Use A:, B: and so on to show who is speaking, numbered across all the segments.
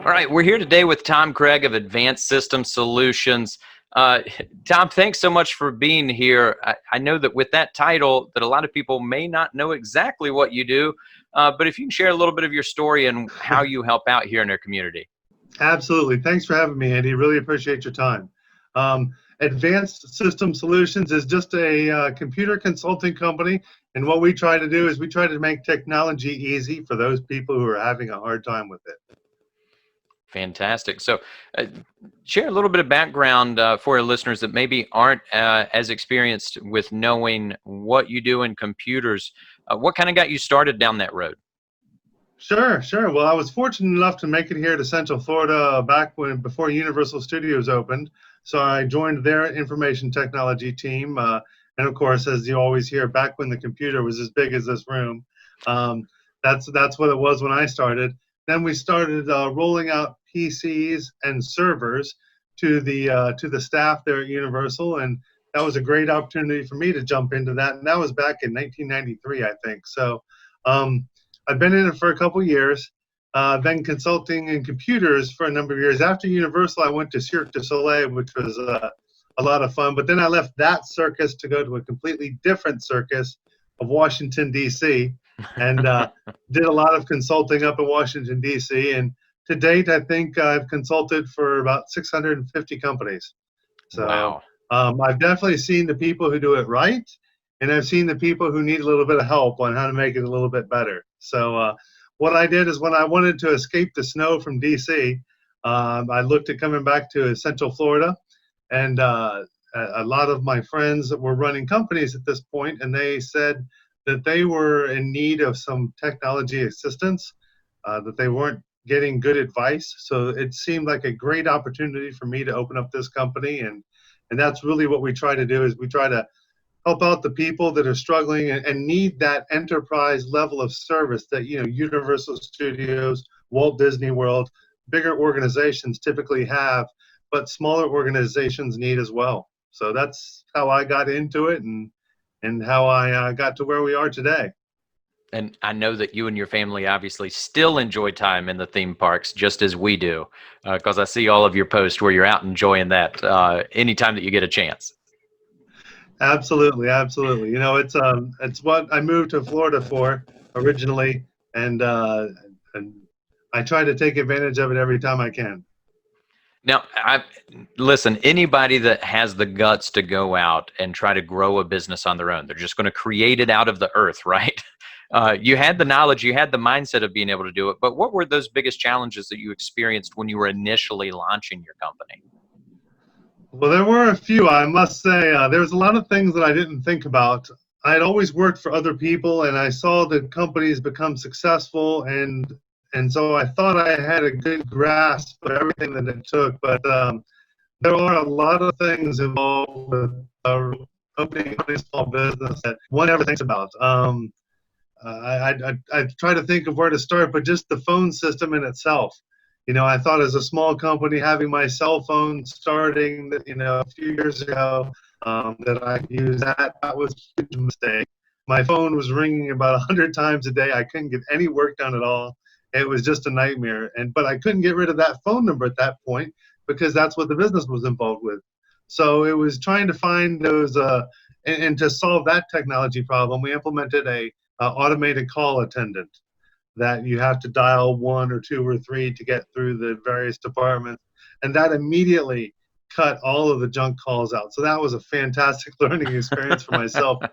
A: All right, we're here today with Tom Craig of Advanced System Solutions. Uh, Tom, thanks so much for being here. I know that with that title, that a lot of people may not know exactly what you do, but if you can share a little bit of your story and how you help out here in our community.
B: Absolutely. Thanks for having me, Andy. Really appreciate your time. Um, Advanced System Solutions is just a computer consulting company, and what we try to do is we try to make technology easy for those people who are having a hard time with it.
A: Fantastic. So, uh, share a little bit of background for our listeners that maybe aren't as experienced with knowing what you do in computers. What kind of got you started down that road?
B: Sure, sure. Well, I was fortunate enough to make it here to Central Florida back when before Universal Studios opened. So I joined their information technology team, and of course, as you always hear, back when the computer was as big as this room, um, that's what it was when I started. Then we started rolling out PCs and servers to the staff there at Universal, and that was a great opportunity for me to jump into that. And that was back in 1993, I think. So. Um, I've been in it for a couple years, been consulting in computers for a number of years. After Universal, I went to Cirque du Soleil, which was a lot of fun. But then I left that circus to go to a completely different circus of Washington, D.C., and did a lot of consulting up in Washington, D.C. And to date, I think I've consulted for about 650 companies. So
A: Wow.
B: I've definitely seen the people who do it right, and I've seen the people who need a little bit of help on how to make it a little bit better. So what I did is when I wanted to escape the snow from DC, I looked at coming back to Central Florida, and a lot of my friends were running companies at this point, and they said that they were in need of some technology assistance, that they weren't getting good advice. So it seemed like a great opportunity for me to open up this company, and that's really what we try to do is we try to help out the people that are struggling and need that enterprise level of service that Universal Studios, Walt Disney World, bigger organizations typically have, but smaller organizations need as well. So that's how I got into it, and how I got to where we are today.
A: And I know that you and your family obviously still enjoy time in the theme parks just as we do, because I see all of your posts where you're out enjoying that anytime that you get a chance.
B: Absolutely, absolutely. It's what I moved to Florida for originally, and I try to take advantage of it every time I can.
A: Now, listen, anybody that has the guts to go out and try to grow a business on their own, they're just going to create it out of the earth, right? You had the knowledge, you had the mindset of being able to do it, but what were those biggest challenges that you experienced when you were initially launching your company?
B: Well, there were a few, I must say. There was a lot of things that I didn't think about. I had always worked for other people, and I saw the companies become successful, and so I thought I had a good grasp of everything that it took. But there are a lot of things involved with opening a small business that one never thinks about. I try to think of where to start, but just the phone system in itself. I thought as a small company having my cell phone starting, a few years ago, that I could use that was a huge mistake. My phone was ringing about 100 times a day. I couldn't get any work done at all. It was just a nightmare. But I couldn't get rid of that phone number at that point because that's what the business was involved with. So it was trying to find those, and to solve that technology problem, we implemented a automated call attendant that you have to dial one or two or three to get through the various departments. And that immediately cut all of the junk calls out. So that was a fantastic learning experience for myself. I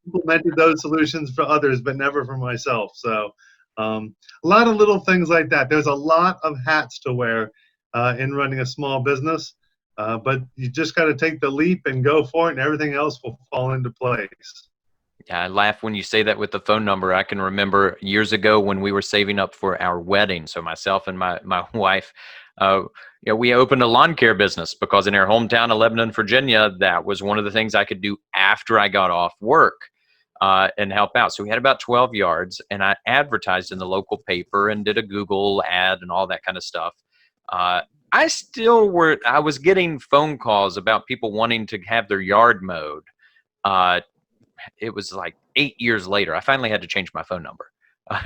B: implemented those solutions for others, but never for myself. So a lot of little things like that. There's a lot of hats to wear in running a small business, but you just got to take the leap and go for it, and everything else will fall into place.
A: Yeah, I laugh when you say that with the phone number. I can remember years ago when we were saving up for our wedding. So myself and my wife, uh, we opened a lawn care business because in our hometown of Lebanon, Virginia, that was one of the things I could do after I got off work and help out. So we had about 12 yards, and I advertised in the local paper and did a Google ad and all that kind of stuff. Uh, I was getting phone calls about people wanting to have their yard mowed. Uh, it was like 8 years later. I finally had to change my phone number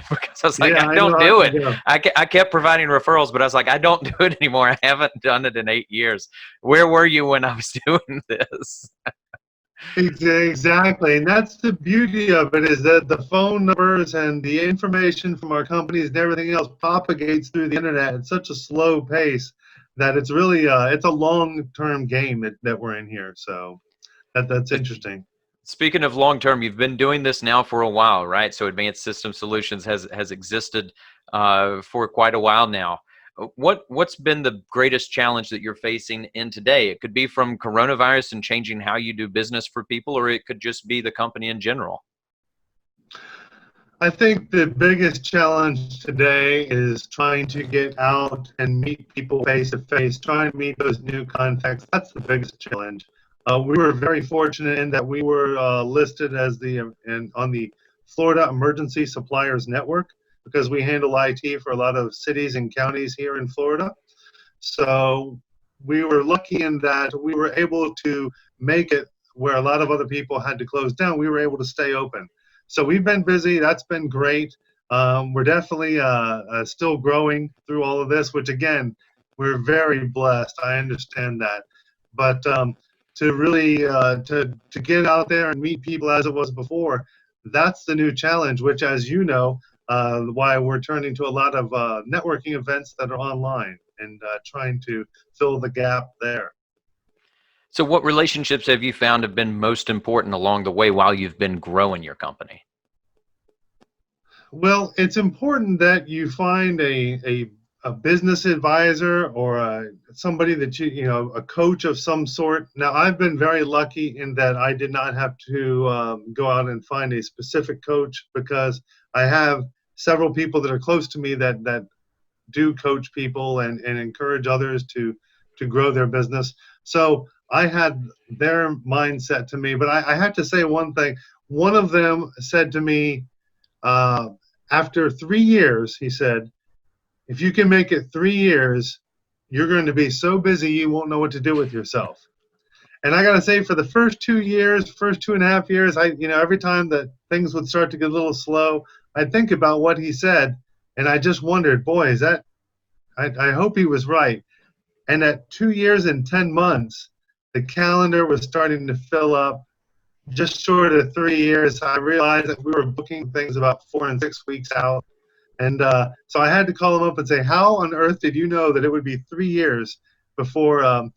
A: because I was like,
B: Yeah,
A: I
B: I know
A: don't
B: how
A: do
B: to
A: it.
B: go.
A: I kept providing referrals, but I was like, I don't do it anymore. I haven't done it in 8 years. Where were you when I was doing this?
B: Exactly, and that's the beauty of it, is that the phone numbers and the information from our companies and everything else propagates through the internet at such a slow pace that it's really it's a long-term game that we're in here. So that's interesting.
A: Speaking of long term, you've been doing this now for a while, right? So Advanced System Solutions has existed for quite a while now. What's been the greatest challenge that you're facing in today? It could be from coronavirus and changing how you do business for people, or it could just be the company in general.
B: I think the biggest challenge today is trying to get out and meet people face to face, trying to meet those new contacts. That's the biggest challenge. We were very fortunate in that we were listed as on the Florida Emergency Suppliers Network because we handle IT for a lot of cities and counties here in Florida. So we were lucky in that we were able to make it where a lot of other people had to close down. We were able to stay open. So we've been busy. That's been great. We're definitely still growing through all of this, which again, we're very blessed. I understand that. But to really to get out there and meet people as it was before, that's the new challenge. Which, as you know, why we're turning to a lot of networking events that are online and trying to fill the gap there.
A: So, what relationships have you found have been most important along the way while you've been growing your company?
B: Well, it's important that you find a business advisor or somebody that a coach of some sort. Now, I've been very lucky in that I did not have to go out and find a specific coach because I have several people that are close to me that do coach people and encourage others to grow their business. So I had their mindset to me, but I have to say one thing. One of them said to me, uh, after 3 years, he said, if you can make it 3 years, you're going to be so busy you won't know what to do with yourself. And I got to say, for the first 2 years, first 2.5 years, every time that things would start to get a little slow, I'd think about what he said, and I just wondered, boy, is that? I hope he was right. And at 2 years and 10 months, the calendar was starting to fill up. Just short of 3 years, I realized that we were booking things about 4 and 6 weeks out. And so I had to call him up and say, how on earth did you know that it would be 3 years before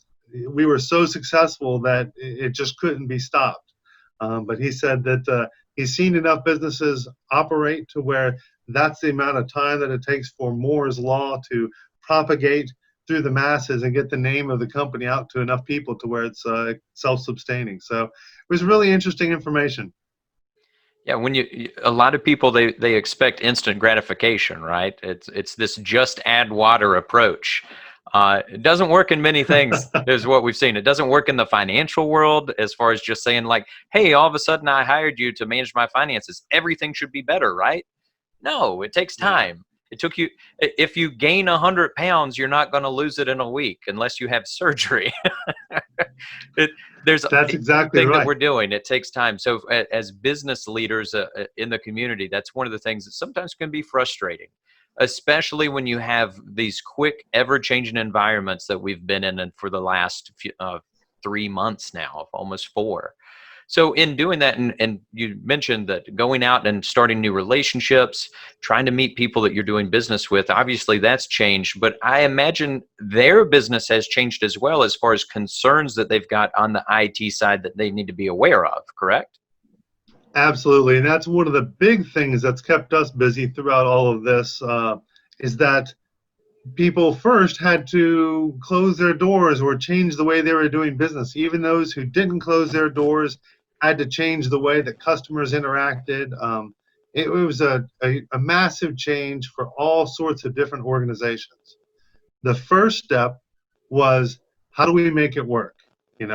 B: we were so successful that it just couldn't be stopped? But he said that he's seen enough businesses operate to where that's the amount of time that it takes for Moore's Law to propagate through the masses and get the name of the company out to enough people to where it's self-sustaining. So it was really interesting information.
A: Yeah, when a lot of people they expect instant gratification, right? It's this just add water approach. It doesn't work in many things, is what we've seen. It doesn't work in the financial world as far as just saying like, hey, all of a sudden I hired you to manage my finances. Everything should be better, right? No, it takes
B: Yeah.
A: time. It took you, if you gain 100 pounds, you're not going to lose it in a week unless you have surgery. it, there's
B: That's exactly
A: anything that
B: right.
A: we're doing, it takes time. So as business leaders in the community, that's one of the things that sometimes can be frustrating, especially when you have these quick, ever-changing environments that we've been in and for the last 3 months now, almost four. So in doing that, and you mentioned that going out and starting new relationships, trying to meet people that you're doing business with, obviously that's changed, but I imagine their business has changed as well as far as concerns that they've got on the IT side that they need to be aware of, correct?
B: Absolutely. And that's one of the big things that's kept us busy throughout all of this is that people first had to close their doors or change the way they were doing business. Even those who didn't close their doors had to change the way that customers interacted. It was a massive change for all sorts of different organizations. The first step was, how do we make it work? And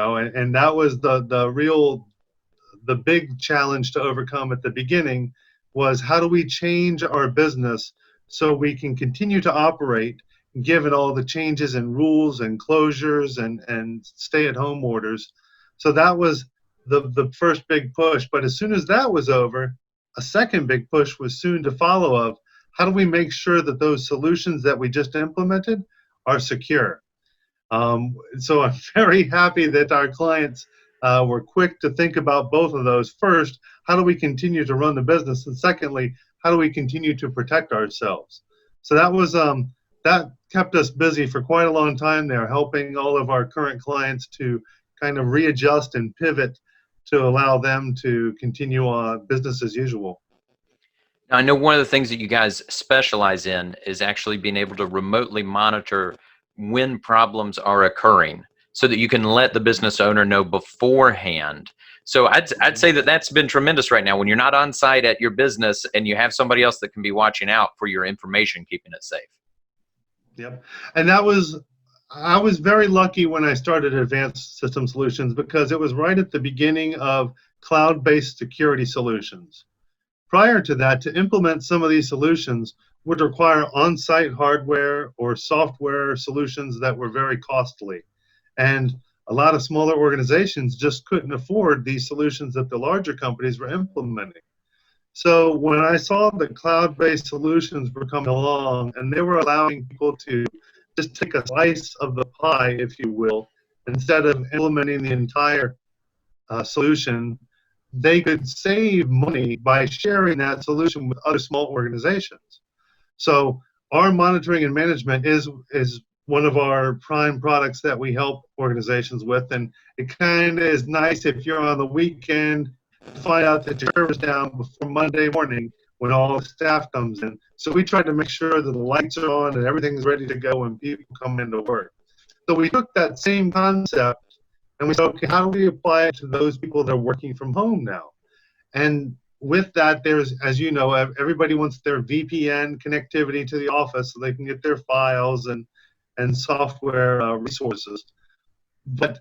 B: that was the big challenge to overcome at the beginning, was how do we change our business so we can continue to operate given all the changes in rules and closures and stay-at-home orders. So that was the first big push. But as soon as that was over, a second big push was soon to follow of how do we make sure that those solutions that we just implemented are secure. So I'm very happy that our clients were quick to think about both of those. First, how do we continue to run the business? And secondly, how do we continue to protect ourselves? So that kept us busy for quite a long time there, helping all of our current clients to kind of readjust and pivot to allow them to continue on business as usual.
A: Now, I know one of the things that you guys specialize in is actually being able to remotely monitor when problems are occurring so that you can let the business owner know beforehand. So I'd say that that's been tremendous right now when you're not on site at your business and you have somebody else that can be watching out for your information, keeping it safe.
B: Yep. And I was very lucky when I started Advanced System Solutions because it was right at the beginning of cloud-based security solutions. Prior to that, to implement some of these solutions would require on-site hardware or software solutions that were very costly. And a lot of smaller organizations just couldn't afford these solutions that the larger companies were implementing. So when I saw that cloud-based solutions were coming along and they were allowing people to just take a slice of the pie, if you will, instead of implementing the entire solution, they could save money by sharing that solution with other small organizations. So our monitoring and management is one of our prime products that we help organizations with, and it kind of is nice if you're on the weekend to find out that your server's down before Monday morning when all the staff comes in. So we try to make sure that the lights are on and everything's ready to go when people come into work. So we took that same concept and we said, okay, how do we apply it to those people that are working from home now? And with that, there's, as you know, everybody wants their VPN connectivity to the office so they can get their files and software resources. But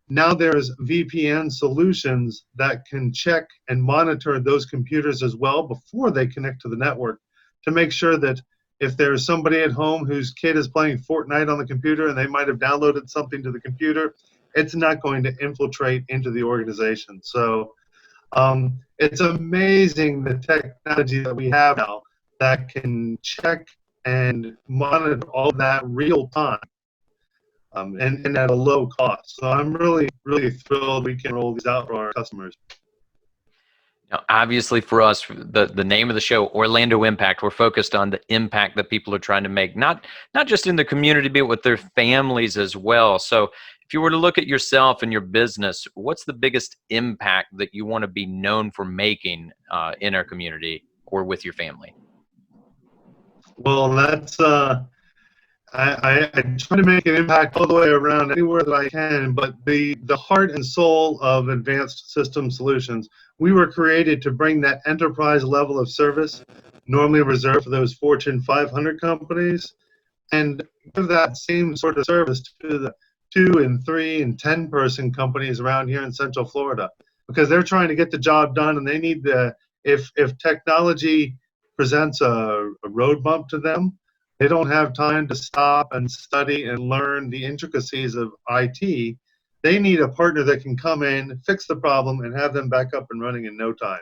B: now there's VPN solutions that can check and monitor those computers as well before they connect to the network to make sure that if there's somebody at home whose kid is playing Fortnite on the computer and they might have downloaded something to the computer, it's not going to infiltrate into the organization. So it's amazing the technology that we have now that can check and monitor all that real time and at a low cost. So I'm really, really thrilled we can roll these out for our customers.
A: Now, obviously, for us, the name of the show, Orlando Impact, we're focused on the impact that people are trying to make, not just in the community, but with their families as well. So if you were to look at yourself and your business, what's the biggest impact that you want to be known for making in our community or with your family?
B: Well, that's I try to make an impact all the way around anywhere that I can, but the heart and soul of Advanced System Solutions, we were created to bring that enterprise level of service normally reserved for those Fortune 500 companies and give that same sort of service to the 2 and 3 and 10 person companies around here in Central Florida because they're trying to get the job done and they need if technology presents a road bump to them, they don't have time to stop and study and learn the intricacies of IT. They need a partner that can come in, fix the problem, and have them back up and running in no time.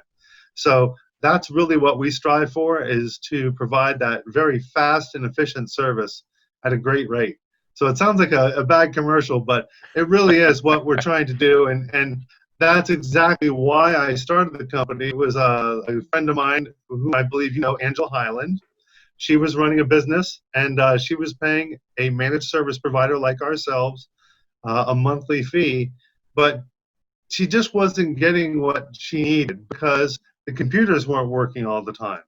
B: So that's really what we strive for, is to provide that very fast and efficient service at a great rate. So it sounds like a bad commercial, but it really is what we're trying to do. And that's exactly why I started the company. It was a friend of mine who I believe you know, Angela Highland. She was running a business, and she was paying a managed service provider like ourselves a monthly fee, but she just wasn't getting what she needed because the computers weren't working all the time.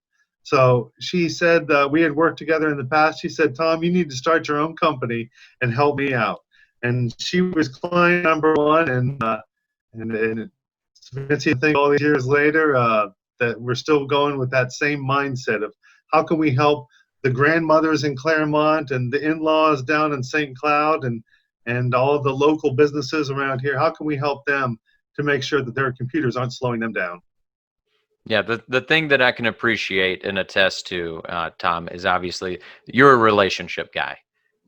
B: So she said, we had worked together in the past. She said, Tom, you need to start your own company and help me out. And she was client number one, and it's fancy to think all these years later that we're still going with that same mindset of how can we help the grandmothers in Claremont and the in-laws down in St. Cloud and all of the local businesses around here, how can we help them to make sure that their computers aren't slowing them down?
A: Yeah, the thing that I can appreciate and attest to, Tom, is obviously you're a relationship guy.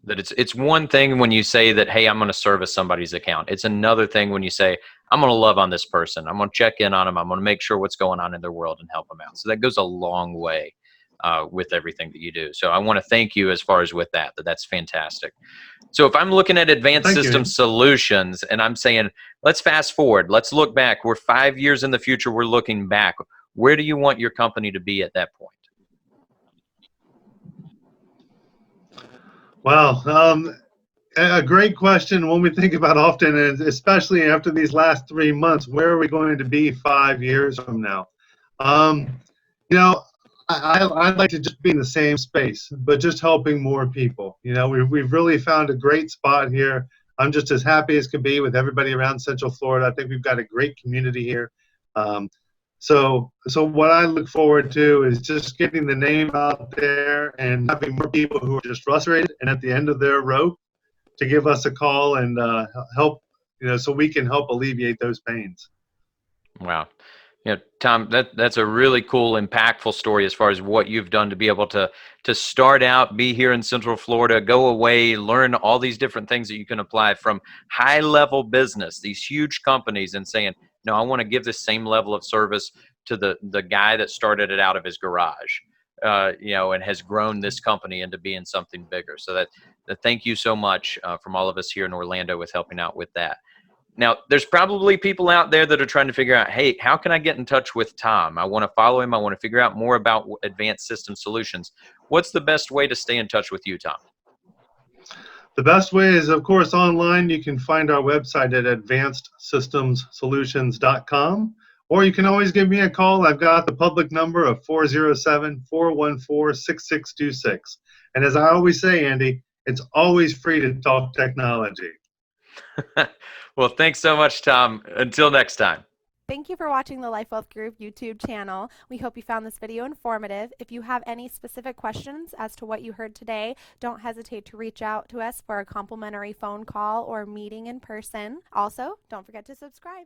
A: That it's one thing when you say that, hey, I'm going to service somebody's account. It's another thing when you say, I'm going to love on this person. I'm going to check in on them. I'm going to make sure what's going on in their world and help them out. So that goes a long way with everything that you do. So I want to thank you as far as with that. That's fantastic. So if I'm looking at
B: Well,
A: advanced
B: thank you,
A: system
B: Andy.
A: solutions and I'm saying, let's fast forward, let's look back. We're 5 years in the future. We're looking back. Where do you want your company to be at that point?
B: Well, a great question. One we think about often, and especially after these last 3 months, where are we going to be 5 years from now? Um, you know, I'd like to just be in the same space, but just helping more people. We've really found a great spot here. I'm just as happy as could be with everybody around Central Florida. I think we've got a great community here. Um, so what I look forward to is just getting the name out there and having more people who are just frustrated and at the end of their rope to give us a call and help, so we can help alleviate those pains.
A: Wow. Tom, that's a really cool, impactful story as far as what you've done to be able to start out, be here in Central Florida, go away, learn all these different things that you can apply from high level business, these huge companies, and saying, no, I want to give this same level of service to the guy that started it out of his garage, and has grown this company into being something bigger. So that thank you so much from all of us here in Orlando with helping out with that. Now, there's probably people out there that are trying to figure out, hey, how can I get in touch with Tom? I want to follow him. I want to figure out more about advanced system solutions. What's the best way to stay in touch with you, Tom?
B: The best way is, of course, online. You can find our website at advancedsystemsolutions.com, or you can always give me a call. I've got the public number of 407-414-6626. And as I always say, Andy, it's always free to talk technology.
A: Well, thanks so much, Tom. Until next time.
C: Thank you for watching the Life Wealth Group YouTube channel. We hope you found this video informative. If you have any specific questions as to what you heard today, don't hesitate to reach out to us for a complimentary phone call or meeting in person. Also, don't forget to subscribe.